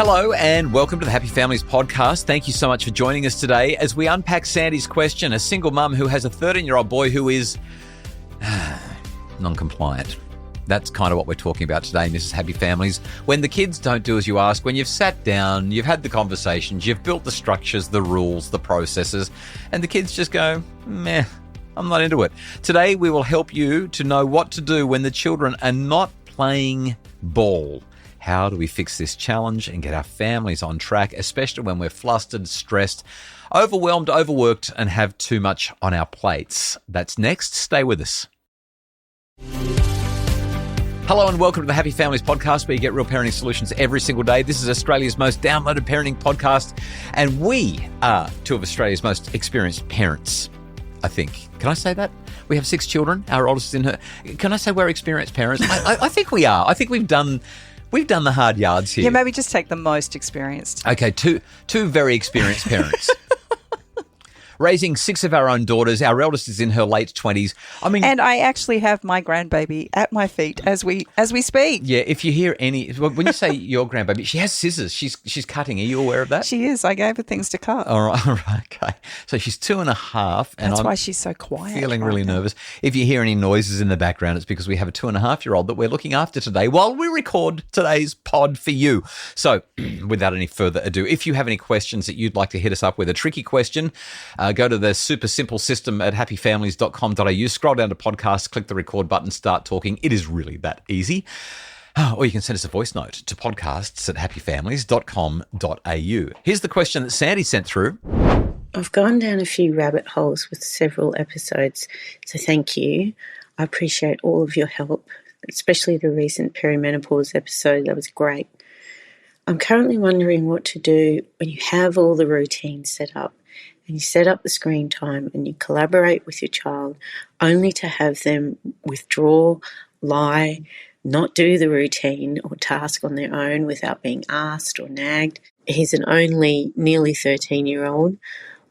Hello and welcome to the Happy Families podcast. Thank you so much for joining us today as we unpack Sandy's question, a single mum who has a 13-year-old boy who is non-compliant. That's kind of what we're talking about today, Mrs. Happy Families. When the kids don't do as you ask, when you've sat down, you've had the conversations, you've built the structures, the rules, the processes, and the kids just go, meh, I'm not into it. Today, we will help you to know what to do when the children are not playing ball. How do we fix this challenge and get our families on track, especially when we're flustered, stressed, overwhelmed, overworked, and have too much on our plates? That's next. Stay with us. Hello and welcome to the Happy Families podcast, where you get real parenting solutions every single day. This is Australia's most downloaded parenting podcast, and we are two of Australia's most experienced parents, I think. Can I say that? We have 6 children. Our oldest is in her. Can I say we're experienced parents? I think we are. I think we've done the hard yards here. Yeah, maybe just take the most experienced. Okay, two very experienced parents. Raising 6 of our own daughters. Our eldest is in her late 20s. And I actually have my grandbaby at my feet as we speak. Yeah, if you hear when you say your grandbaby, she has scissors. She's cutting. Are you aware of that? She is. I gave her things to cut. All right, okay. So she's 2.5, and that's I'm why she's so quiet. Feeling really nervous. If you hear any noises in the background, it's because we have a 2.5-year-old that we're looking after today while we record today's pod for you. So, without any further ado, if you have any questions that you'd like to hit us up with, a tricky question, go to the super simple system at happyfamilies.com.au, scroll down to podcasts, click the record button, start talking. It is really that easy. Or you can send us a voice note to podcasts at happyfamilies.com.au. Here's the question that Sandy sent through. I've gone down a few rabbit holes with several episodes, so thank you. I appreciate all of your help, especially the recent perimenopause episode. That was great. I'm currently wondering what to do when you have all the routines set up and you set up the screen time and you collaborate with your child only to have them withdraw, lie, not do the routine or task on their own without being asked or nagged. He's an only nearly 13-year-old.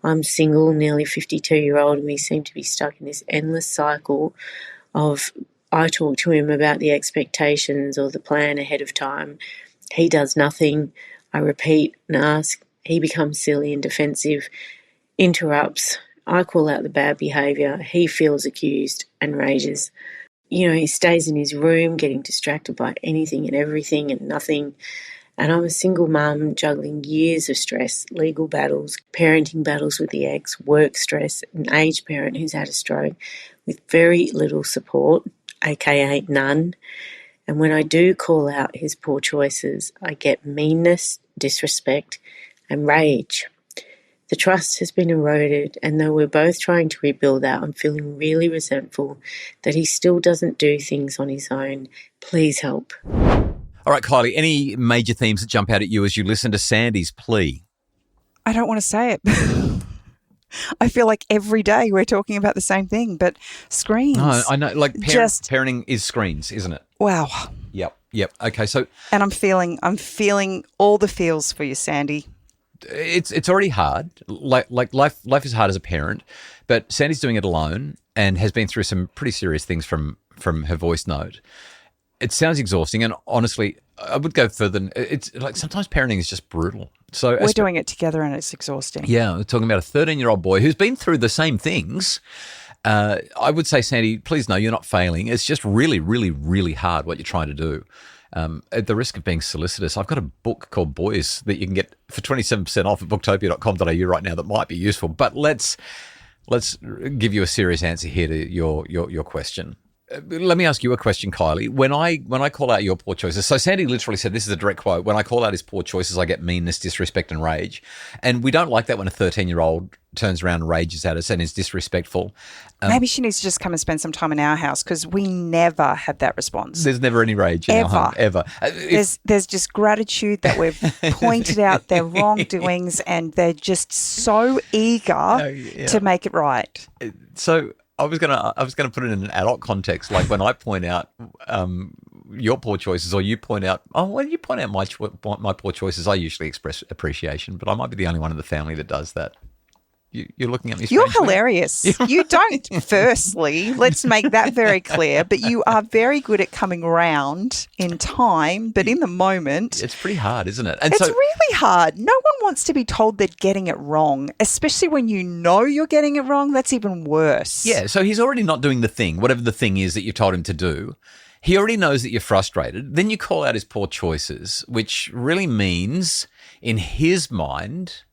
I'm single, nearly 52-year-old, and we seem to be stuck in this endless cycle of I talk to him about the expectations or the plan ahead of time. He does nothing. I repeat and ask. He becomes silly and defensive, interrupts. I call out the bad behaviour. He feels accused and rages. He stays in his room getting distracted by anything and everything and nothing. And I'm a single mum juggling years of stress, legal battles, parenting battles with the ex, work stress, an aged parent who's had a stroke with very little support, aka none. And when I do call out his poor choices, I get meanness, disrespect, and rage. The trust has been eroded, and though we're both trying to rebuild that, I'm feeling really resentful that he still doesn't do things on his own. Please help. All right, Kylie, any major themes that jump out at you as you listen to Sandy's plea? I don't want to say it. I feel like every day we're talking about the same thing, but screens. No, I know, like parenting is screens, isn't it? Wow. Yep. Okay, so... And I'm feeling all the feels for you, Sandy. It's already hard. Like life is hard as a parent, but Sandy's doing it alone and has been through some pretty serious things from her voice note. It sounds exhausting, and honestly, I would go further. It's like sometimes parenting is just brutal. So we're doing it together, and it's exhausting. Yeah, we're talking about a 13-year-old boy who's been through the same things. I would say, Sandy, please know you're not failing. It's just really, really, really hard what you're trying to do. At the risk of being solicitous, I've got a book called Boys that you can get for 27% off at booktopia.com.au right now that might be useful. But let's give you a serious answer here to your question. Let me ask you a question, Kylie. When I call out your poor choices, so Sandy literally said, this is a direct quote, when I call out his poor choices, I get meanness, disrespect, and rage. And we don't like that when a 13-year-old turns around and rages at us and is disrespectful. Maybe she needs to just come and spend some time in our house, because we never have that response. There's never any rage in our home, ever. There's just gratitude that we've pointed out their wrongdoings, and they're just so eager to make it right. So I was gonna put it in an adult context, like when I point out your poor choices, or you point out when you point out my poor choices, I usually express appreciation, but I might be the only one in the family that does that. You're looking at me You're strangely. hilarious. You don't, firstly, let's make that very clear, but you are very good at coming around in time, but in the moment. It's pretty hard, isn't it? And It's really hard. No one wants to be told they're getting it wrong, especially when you know you're getting it wrong. That's even worse. Yeah, so he's already not doing the thing, whatever the thing is that you've told him to do. He already knows that you're frustrated. Then you call out his poor choices, which really means, in his mind,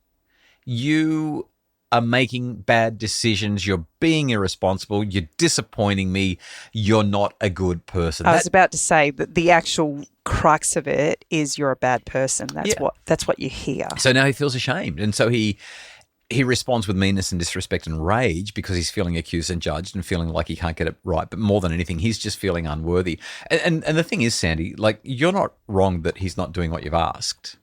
you are making bad decisions. You're being irresponsible. You're disappointing me. You're not a good person. I was about to say that the actual crux of it is you're a bad person. That's what you hear. So now he feels ashamed. And so he responds with meanness and disrespect and rage because he's feeling accused and judged and feeling like he can't get it right. But more than anything, he's just feeling unworthy. And the thing is, Sandy, like, you're not wrong that he's not doing what you've asked.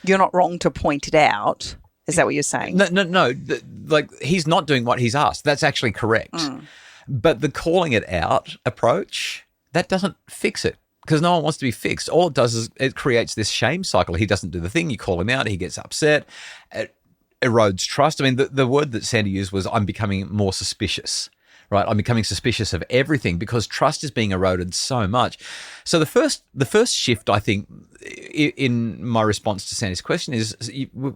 You're not wrong to point it out. Is that what you're saying? No. Like, he's not doing what he's asked. That's actually correct. But the calling it out approach, that doesn't fix it because no one wants to be fixed. All it does is it creates this shame cycle. He doesn't do the thing. You call him out. He gets upset. It erodes trust. I mean, the word that Sandy used was, I'm becoming more suspicious, right? I'm becoming suspicious of everything because trust is being eroded so much. So the first shift, I think, in my response to Sandy's question is we've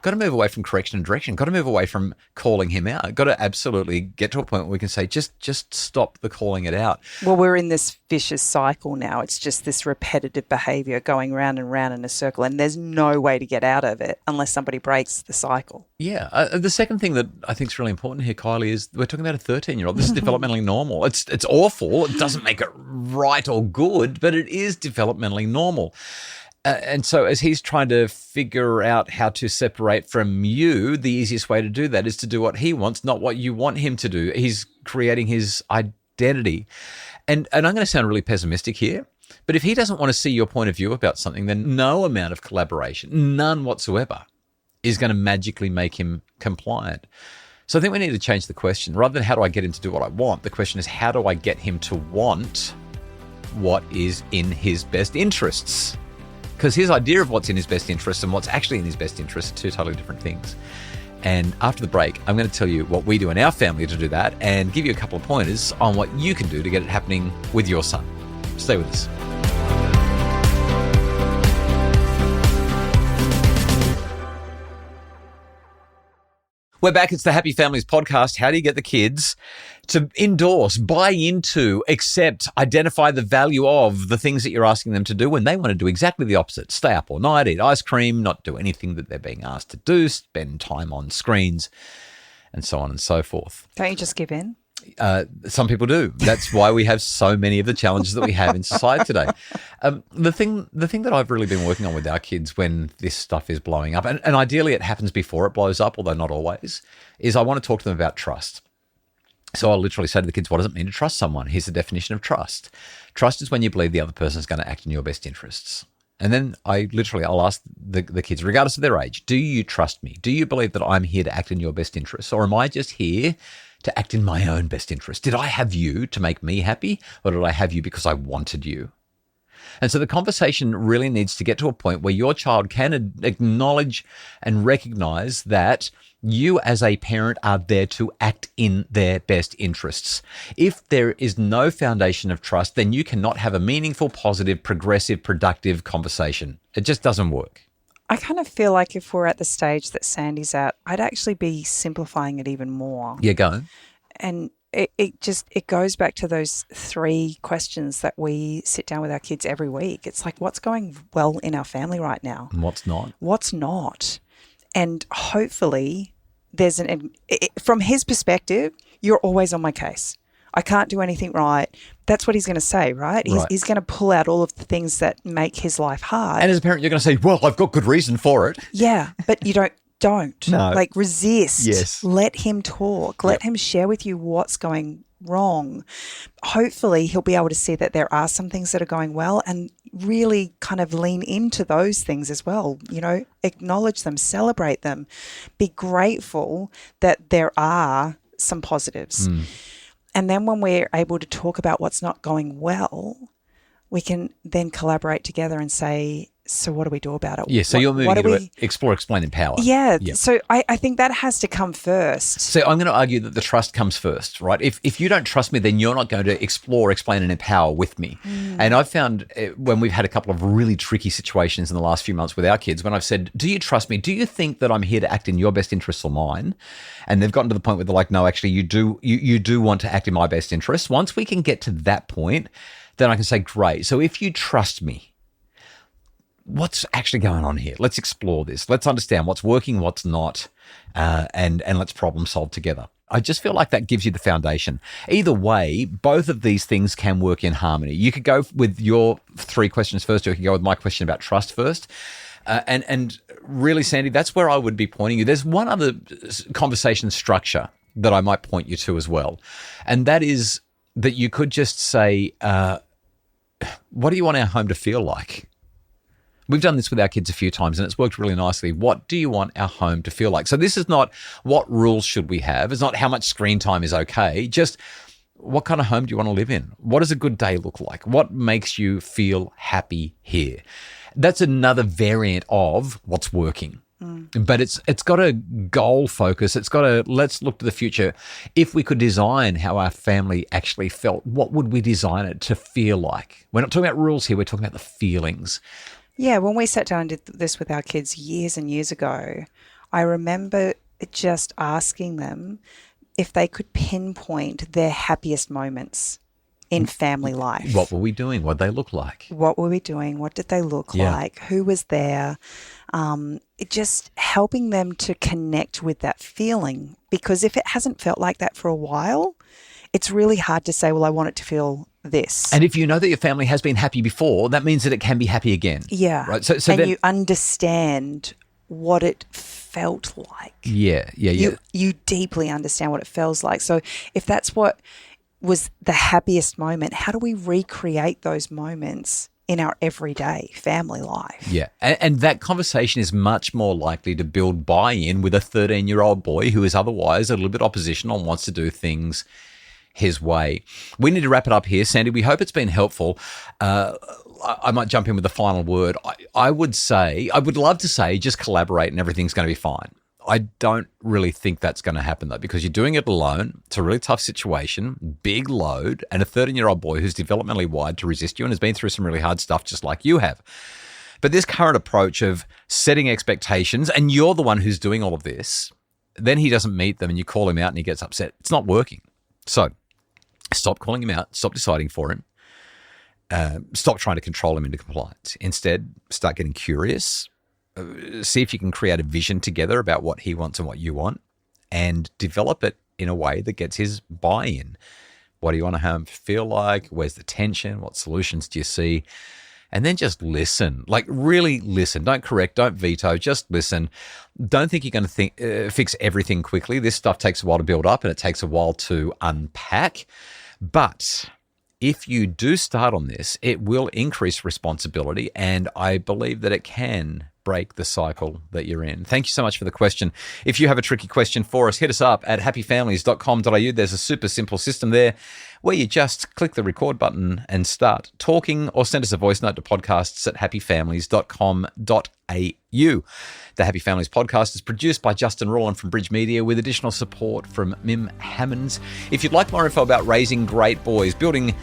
got to move away from correction and direction. Got to move away from calling him out. Got to absolutely get to a point where we can say, just stop the calling it out. Well, we're in this vicious cycle now. It's just this repetitive behaviour going round and round in a circle, and there's no way to get out of it unless somebody breaks the cycle. Yeah. The second thing that I think is really important here, Kylie, is we're talking about a 13-year-old. This is developmentally normal. It's awful. It doesn't make it right or good, but it is developmentally normal. And so as he's trying to figure out how to separate from you, the easiest way to do that is to do what he wants, not what you want him to do. He's creating his identity. And I'm going to sound really pessimistic here, but if he doesn't want to see your point of view about something, then no amount of collaboration, none whatsoever, is going to magically make him compliant. So I think we need to change the question. Rather than how do I get him to do what I want, the question is how do I get him to want what is in his best interests? Because his idea of what's in his best interests and what's actually in his best interests are two totally different things. And after the break, I'm going to tell you what we do in our family to do that and give you a couple of pointers on what you can do to get it happening with your son. Stay with us. We're back. It's the Happy Families podcast. How do you get the kids to endorse, buy into, accept, identify the value of the things that you're asking them to do when they want to do exactly the opposite? Stay up all night, eat ice cream, not do anything that they're being asked to do, spend time on screens, and so on and so forth. Don't you just give in? Some people do. That's why we have so many of the challenges that we have in society today. The thing that I've really been working on with our kids when this stuff is blowing up, and ideally it happens before it blows up, although not always, is I want to talk to them about trust. So I'll literally say to the kids, what does it mean to trust someone? Here's the definition of trust. Trust is when you believe the other person is going to act in your best interests. And then I'll ask the kids, regardless of their age, do you trust me? Do you believe that I'm here to act in your best interests? Or am I just here to act in my own best interest? Did I have you to make me happy, or did I have you because I wanted you? And so the conversation really needs to get to a point where your child can acknowledge and recognize that you as a parent are there to act in their best interests. If there is no foundation of trust, then you cannot have a meaningful, positive, progressive, productive conversation. It just doesn't work. I kind of feel like if we're at the stage that Sandy's at, I'd actually be simplifying it even more. Yeah, go. And it goes back to those 3 questions that we sit down with our kids every week. It's like, what's going well in our family right now? And what's not? What's not? And hopefully there's from his perspective, you're always on my case. I can't do anything right. That's what he's going to say, right? He's going to pull out all of the things that make his life hard. And as a parent, you're going to say, well, I've got good reason for it. Yeah, but you don't. No. Like, resist. Yes. Let him talk. Let him share with you what's going wrong. Hopefully he'll be able to see that there are some things that are going well and really kind of lean into those things as well. You know, acknowledge them, celebrate them, be grateful that there are some positives. And then when we're able to talk about what's not going well, we can then collaborate together and say, So what do we do about it? Yeah, so you're moving into explore, explain, empower. Yeah, Yep. so I think that has to come first. So I'm going to argue that the trust comes first, right? If you don't trust me, then you're not going to explore, explain, and empower with me. And I've found when we've had a couple of really tricky situations in the last few months with our kids, when I've said, do you trust me? Do you think that I'm here to act in your best interests or mine? And they've gotten to the point where they're like, no, actually, you do want to act in my best interests. Once we can get to that point, then I can say, great. So if you trust me, what's actually going on here? Let's explore this. Let's understand what's working, what's not, and let's problem solve together. I just feel like that gives you the foundation. Either way, both of these things can work in harmony. You could go with your 3 questions first, or you could go with my question about trust first. And really, Sandy, that's where I would be pointing you. There's one other conversation structure that I might point you to as well, and that is that you could just say, what do you want our home to feel like? We've done this with our kids a few times and it's worked really nicely. What do you want our home to feel like? So this is not what rules should we have. It's not how much screen time is okay. Just what kind of home do you want to live in? What does a good day look like? What makes you feel happy here? That's another variant of what's working. But it's got a goal focus. It's got a let's look to the future. If we could design how our family actually felt, what would we design it to feel like? We're not talking about rules here. We're talking about the feelings. Yeah, when we sat down and did this with our kids years and years ago, I remember just asking them if they could pinpoint their happiest moments in family life. What were we doing? What did they look like? What were we doing? What did they look like? Who was there? Just helping them to connect with that feeling. Because if it hasn't felt like that for a while, it's really hard to say, well, I want it to feel this. And if you know that your family has been happy before, that means that it can be happy again. Yeah. Right. So and then, you understand what it felt like. Yeah. You deeply understand what it feels like. So if that's what was the happiest moment, how do we recreate those moments in our everyday family life? Yeah. And that conversation is much more likely to build buy-in with a 13-year-old boy who is otherwise a little bit oppositional and wants to do things his way. We need to wrap it up here, Sandy. We hope it's been helpful. I might jump in with the final word. I would love to say just collaborate and everything's going to be fine. I don't really think that's going to happen though, because you're doing it alone. It's a really tough situation, big load, and a 13-year-old boy who's developmentally wired to resist you and has been through some really hard stuff just like you have. But this current approach of setting expectations, and you're the one who's doing all of this, then he doesn't meet them and you call him out and he gets upset. It's not working. So stop calling him out. Stop deciding for him. Stop trying to control him into compliance. Instead, start getting curious. See if you can create a vision together about what he wants and what you want, and develop it in a way that gets his buy-in. What do you want to have him feel like? Where's the tension? What solutions do you see? And then just listen, like really listen. Don't correct, don't veto, just listen. Don't think you're going to fix everything quickly. This stuff takes a while to build up and it takes a while to unpack. But if you do start on this, it will increase responsibility, and I believe that it can break the cycle that you're in. Thank you so much for the question. If you have a tricky question for us, hit us up at happyfamilies.com.au. There's a super simple system there where you just click the record button and start talking, or send us a voice note to podcasts at happyfamilies.com.au. The Happy Families podcast is produced by Justin Rawlin from Bridge Media with additional support from Mim Hammonds. If you'd like more info about raising great boys, building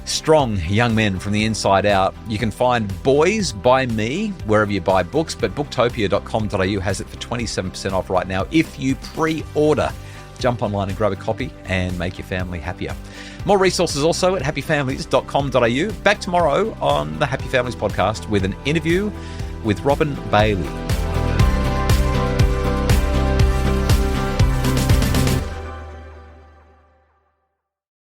strong young men from the inside out, you can find Boys by Me wherever you buy books, but booktopia.com.au has it for 27% off right now if you pre-order. Jump online and grab a copy and make your family happier. More resources also at happyfamilies.com.au. Back tomorrow on the Happy Families podcast with an interview with Robin Bailey.